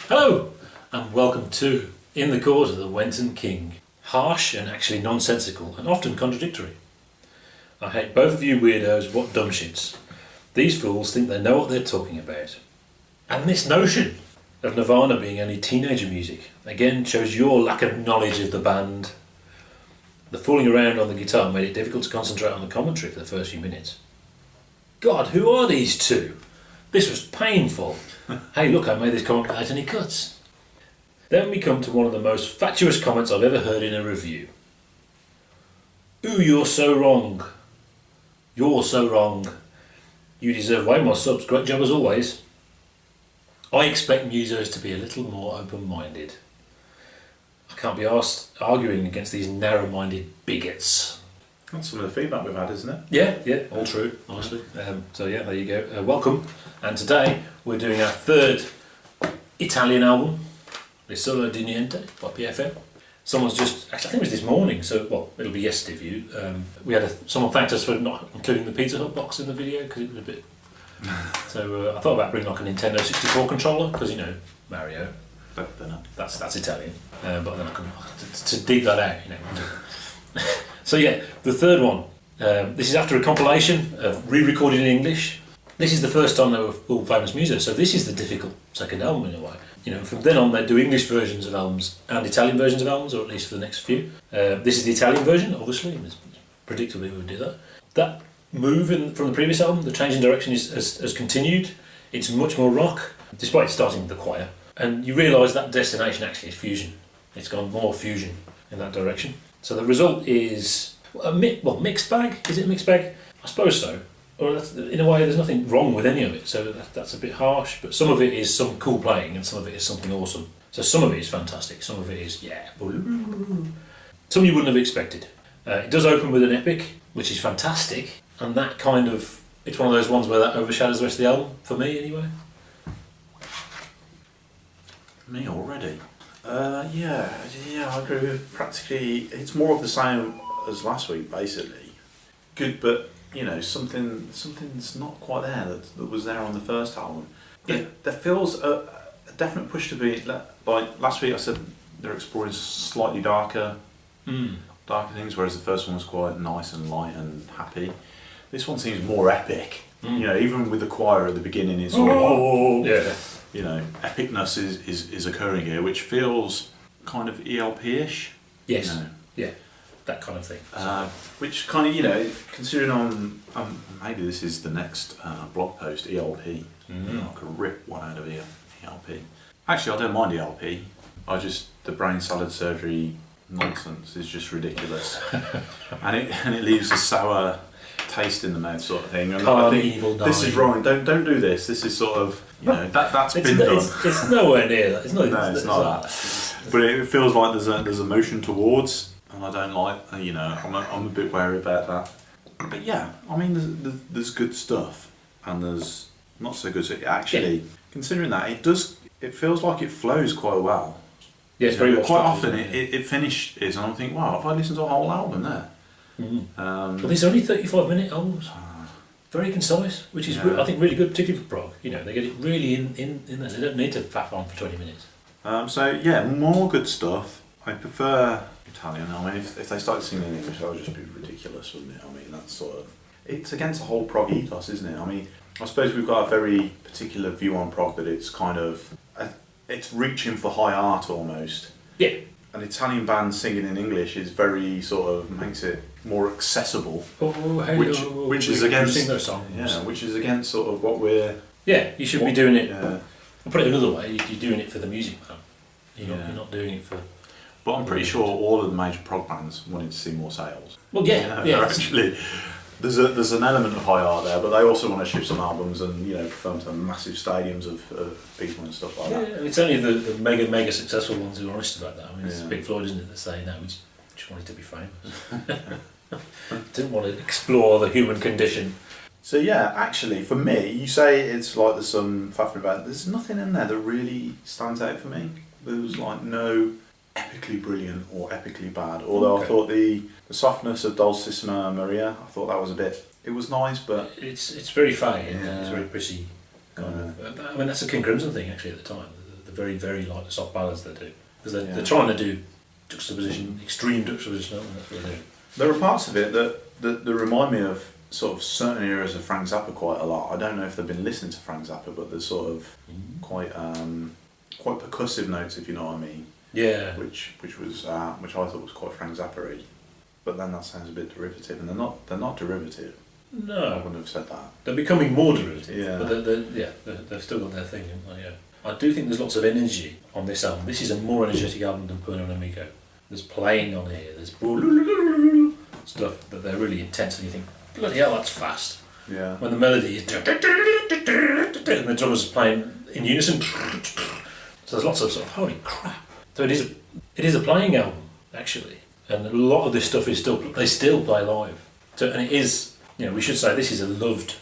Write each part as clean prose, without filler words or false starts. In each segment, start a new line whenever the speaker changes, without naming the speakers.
Hello, and welcome to In the Court of the Wenton King. Harsh and actually nonsensical, and often contradictory. I hate both of you weirdos, what dumb shits. These fools think they know what they're talking about. And this notion of Nirvana being only teenager music, again shows your lack of knowledge of the band. The fooling around on the guitar made it difficult to concentrate on the commentary for the first few minutes. God, who are these two? This was painful. Hey look, I made this comment without any cuts. Then we come to one of the most fatuous comments I've ever heard in a review. Ooh, you're so wrong. You're so wrong. You deserve way more subs, great job as always. I expect musos to be a little more open-minded. I can't be arsed arguing against these narrow-minded bigots.
That's some of the feedback we've had, isn't it?
Yeah, all true, honestly. So yeah, there you go. Welcome. And today we're doing our third Italian album, Le Solo di Niente by PFM. Someone's just, actually I think it was this morning, so well, it'll be yesterday for you. We had someone thanked us for not including the Pizza Hut box in the video because it was a bit. So I thought about bringing like a Nintendo 64 controller because you know Mario. That's Italian, but then I couldn't to dig that out, you know. So yeah, the third one. This is after a compilation re-recorded in English. This is the first time they were all famous musos, so this is the difficult second album in a way. You know, from then on they do English versions of albums and Italian versions of albums, or at least for the next few. This is the Italian version, obviously. Predictably we would do that. That move from the previous album, the change in direction has continued. It's much more rock, despite starting with the choir. And you realise that destination actually is fusion. It's gone more fusion in that direction. So the result is a mixed bag. Is it a mixed bag? I suppose so. Or in a way, there's nothing wrong with any of it. So that's a bit harsh. But some of it is some cool playing, and some of it is something awesome. So some of it is fantastic. Some of it is some you wouldn't have expected. It does open with an epic, which is fantastic, and that kind of it's one of those ones where that overshadows the rest of the album for me, anyway.
Me already? Yeah, I agree with practically. It's more of the same as last week, basically. Good, but you know, something's not quite there that was there on the first album.
Yeah.
There feels a definite push to be like last week. I said they're exploring slightly darker things, whereas the first one was quite nice and light and happy. This one seems more epic. You know, even with the choir at the beginning, it's all you know, epicness is occurring here, which feels kind of ELP-ish.
Yes.
You know.
Yeah. That kind of thing.
Which kind of, you know, considering maybe this is the next blog post, ELP. I could rip one out of ELP. Actually, I don't mind ELP. The brain salad surgery nonsense is just ridiculous, and it leaves a sour taste in the mouth, sort of thing. And I think this is wrong. Don't do this. This is sort of, you know, that's been done.
It's nowhere near that. It's not
that. But it feels like there's a motion towards. And I don't like, you know, I'm a bit wary about that. But yeah, I mean, there's good stuff, and there's not so good stuff. Actually, considering that, it feels like it flows quite well.
Yeah, it's very well
quite often it finishes, and I'm thinking, wow, if I listened to a whole album there.
But these are only 35-minute albums. Very concise, which is I think really good, particularly for prog. You know, they get it really in there. They don't need to faff on for 20 minutes.
So yeah, more good stuff. I prefer Italian. I mean, if they started singing in English, that would just be ridiculous, wouldn't it? I mean, that's sort of... It's against the whole prog ethos, isn't it? I mean, I suppose we've got a very particular view on prog, that it's kind of... It's reaching for high art, almost.
Yeah.
An Italian band singing in English is very sort of... makes it more accessible. Which is against...
Sing those songs.
Yeah, which is against sort of what we're...
Yeah, you should be doing it... I'll put it another way, you're doing it for the music, man. You're not doing it for...
But I'm pretty sure all of the major prog bands wanted to see more sales.
Well, yeah,
you know, actually, there's an element of high art there, but they also want to ship some albums and, you know, perform to massive stadiums of people and stuff like that.
Yeah, it's only the mega successful ones who are honest about that. I mean, it's Big Floyd, isn't it, that say, no, we just wanted to be famous. Didn't want to explore the human condition.
So yeah, actually, for me, you say it's like there's some faffing about. There's nothing in there that really stands out for me. There was like no epically brilliant or epically bad. Although I thought the softness of Dolcissima Maria, I thought that was a bit. It was nice, but
it's very fine. Yeah. It's very prissy. Kind of. I mean, that's a King Crimson thing actually at the time. The very, very like the soft ballads they do. Because they're trying to do juxtaposition, extreme juxtaposition, aren't they? That's what they do.
There are parts of it that remind me of sort of certain eras of Frank Zappa quite a lot. I don't know if they've been listening to Frank Zappa, but there's sort of quite percussive notes, if you know what I mean.
Yeah.
Which I thought was quite Frank Zappa-y. But then that sounds a bit derivative, and they're not derivative.
No.
I wouldn't have said that.
They're becoming more derivative.
Yeah.
But they've still got their thing. Yeah. I do think there's lots of energy on this album. This is a more energetic album than Puno Amigo. There's playing on here. There's stuff that they're really intense, and you think, bloody hell, that's fast.
Yeah.
When the melody is and the drummers are playing in unison. So there's lots of sort of holy crap. So it is a playing album actually, and a lot of this stuff is they still play live. So and it is, we should say this is a loved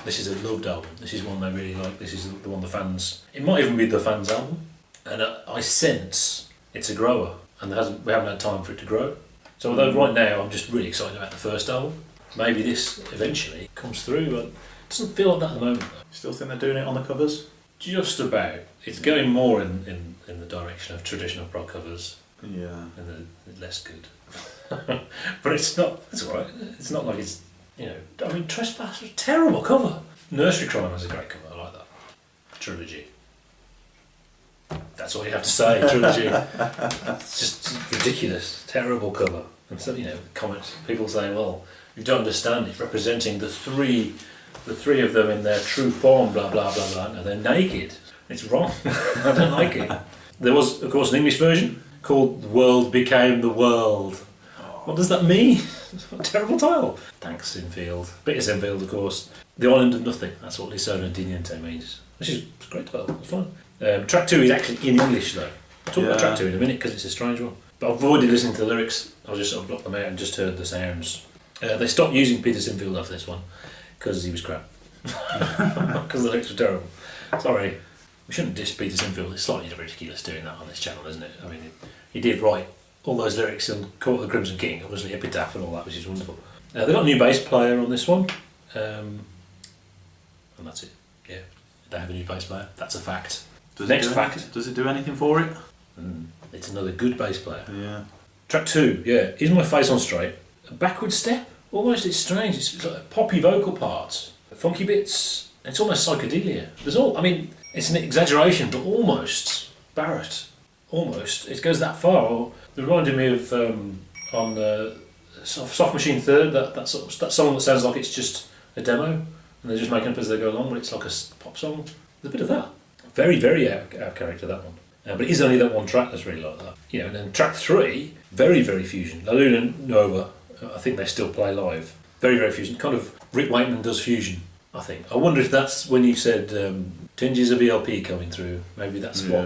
album. This is one they really like. This is the one the fans. It might even be the fans' album, and I sense it's a grower, and we haven't had time for it to grow. So although right now I'm just really excited about the first album, maybe this eventually comes through, but it doesn't feel like that at the moment though.
Still think they're doing it on the covers?
Just about. It's going more in the direction of traditional prog covers.
Yeah.
And the less good. But it's not, it's alright. It's not like it's, I mean, Trespass was a terrible cover. Nursery Crime was a great cover, I like that. Trilogy. That's all you have to say, Trilogy. It's just ridiculous, terrible cover. And so, comments, people say, well, you don't understand, it's representing the three of them in their true form, blah, blah, blah, blah. No, they're naked. It's wrong. I don't like it. There was, of course, an English version called The World Became the World. What does that mean? What a terrible title. Thanks, Sinfield. Peter Sinfield, of course. The Island of Nothing. That's what Luna Niente means. Which is a great title. It's fun. Track 2 is actually in English, though. I'll talk about track 2 in a minute because it's a strange one. But I've avoided listening to the lyrics. I just sort of blocked them out and just heard the sounds. They stopped using Peter Sinfield after this one because he was crap. Because the lyrics were terrible. Sorry. We shouldn't diss Peter Sinfield. It's slightly ridiculous doing that on this channel, isn't it? I mean, he did write all those lyrics in Court of the Crimson King, obviously Epitaph and all that, which is wonderful. They've got a new bass player on this one, and that's it. Yeah, they have a new bass player. That's a fact. Next fact.
Does it do anything for it?
It's another good bass player.
Yeah.
Track 2, yeah. Is My Face on Straight? A backward step? Almost, it's strange. It's like poppy vocal parts, funky bits. It's almost psychedelia. It's an exaggeration, but almost Barrett. Almost. It goes that far. It reminded me of on the Soft Machine Third, that song that sounds like it's just a demo and they're just making up as they go along, but it's like a pop song. There's a bit of that. Very, very out of character, that one. But it is only that one track that's really like that. And then track 3, very, very fusion. La Luna Nuova, I think they still play live. Very, very fusion. Kind of Rick Wakeman does fusion, I think. I wonder if that's when you said tinges of ELP coming through. Maybe that's what,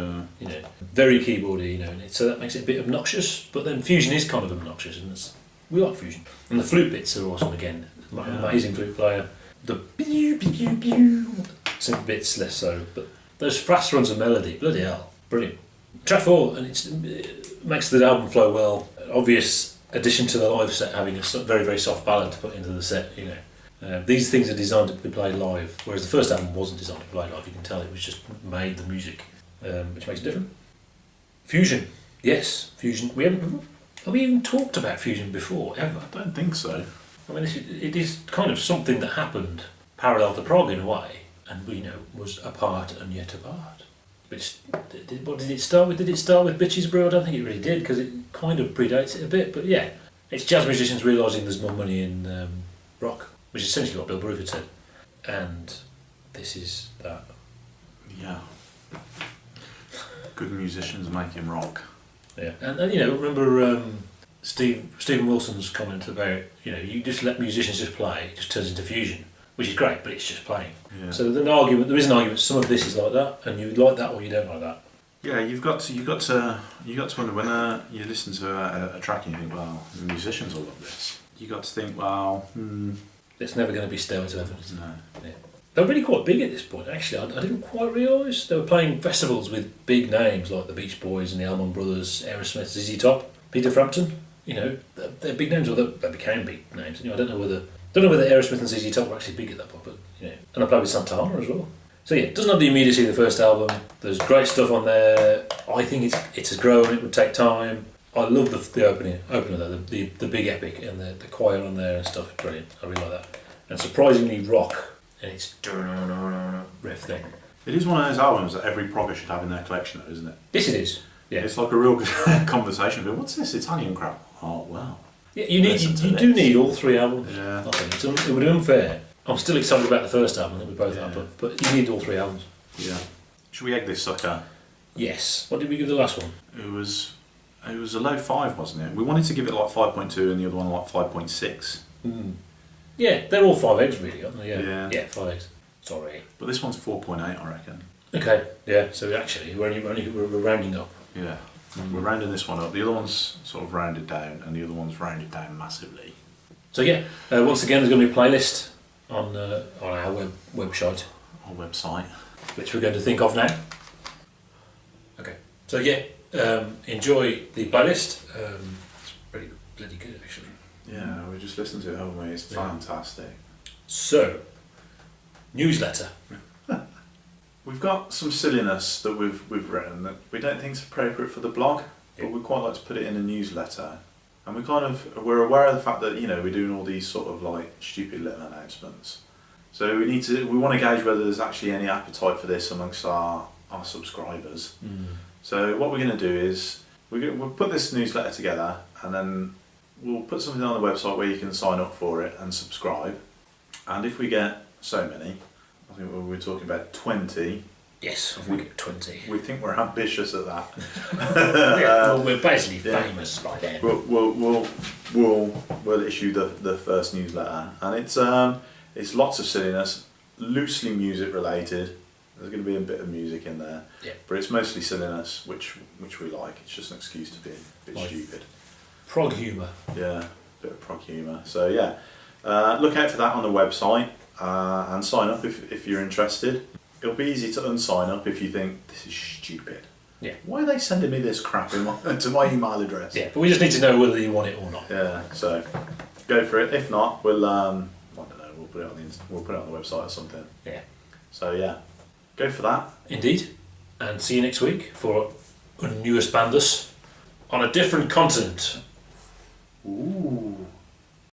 very keyboardy, and so that makes it a bit obnoxious. But then fusion is kind of obnoxious, and we like fusion. And the flute bits are awesome again. Amazing flute player. The pew pew pew, some bits less so, but those fast runs of melody, bloody hell, brilliant. Track 4, and it makes the album flow well. Obvious addition to the live set, having a very, very soft ballad to put into the set, These things are designed to be played live, whereas the first album wasn't designed to be played live. You can tell it was just made the music, which makes it different. Fusion, yes, fusion. Have we even talked about fusion before, ever?
I don't think so.
I mean, it is kind of something that happened parallel to prog in a way, and was apart and yet apart. What did it start with? Did it start with Bitches Brew? I don't think it really did, because it kind of predates it a bit. But yeah, it's jazz musicians realising there's more money in rock, which is essentially what Bill Bruford said. And this is that.
Yeah. Good musicians making rock.
Yeah, and remember Stephen Wilson's comment about you just let musicians just play, it just turns into fusion, which is great, but it's just playing. Yeah. So there is an argument. Some of this is like that, and you like that or you don't like that.
Yeah, you've got to wonder when you listen to a track and you think, well, the musicians all love this. You got to think, well,
it's never going to be stereo to evidence.
No.
Yeah. They were really quite big at this point, actually. I didn't quite realise. They were playing festivals with big names like the Beach Boys and the Allman Brothers, Aerosmith, ZZ Top, Peter Frampton. They're big names, or they became big names. I don't know whether Aerosmith and ZZ Top were actually big at that point, but and I played with Santana as well. So yeah, it doesn't have the immediacy of the first album. There's great stuff on there. I think it has grown. It would take time. I love the opener though, the big epic and the choir on there and stuff. Brilliant. I really like that. And surprisingly rock. And it's riff thing.
It is one of those albums that every progger should have in their collection, though, isn't it?
Yes, it is. Yeah.
It's like a real good conversation. But what's this Italian crap? Oh wow.
Yeah, you do need all three albums.
Yeah.
I think it would be unfair. I'm still excited about the first album that we both are, but you need all three albums.
Yeah. Should we egg this sucker?
Yes. What did we give the last one?
It was a low 5, wasn't it? We wanted to give it like 5.2 and the other one like 5.6.
Mm. Yeah, they're all 5 eggs really, aren't they?
Yeah.
5 eggs. Sorry.
But this one's 4.8, I reckon.
Okay. Yeah. So actually, we're rounding up.
Yeah. We're rounding this one up. The other one's sort of rounded down, and the other one's rounded down massively.
So yeah, once again, there's going to be a playlist on our website,
Our website,
which we're going to think of now. Okay. So yeah, enjoy the playlist. It's pretty bloody good actually.
Yeah, we just listened to it, haven't we? It's fantastic.
So, newsletter.
We've got some silliness that we've written that we don't think is appropriate for the blog, but we quite like to put it in a newsletter. And we're aware of the fact that, we're doing all these sort of like stupid little announcements. So we want to gauge whether there's actually any appetite for this amongst our subscribers. Mm. So what we're going to do is we'll put this newsletter together, and then we'll put something on the website where you can sign up for it and subscribe. And if we get so many, I think we're talking about 20.
Yes, if we get 20.
We think we're ambitious at that.
Well, we're basically famous by then.
We'll issue the first newsletter, and it's lots of silliness, loosely music related. There's going to be a bit of music in there, but it's mostly silliness, which we like. It's just an excuse to be a bit stupid.
Prog humour.
Yeah, a bit of prog humour. So yeah, look out for that on the website and sign up if you're interested. It'll be easy to unsign up if you think this is stupid.
Yeah.
Why are they sending me this crap to my email address?
Yeah, but we just need to know whether you want it or not.
Yeah. So go for it. If not, we'll I don't know. We'll put it on the website or something.
Yeah.
So yeah, go for that.
Indeed. And see you next week for a newest bandus on a different continent.
Ooh.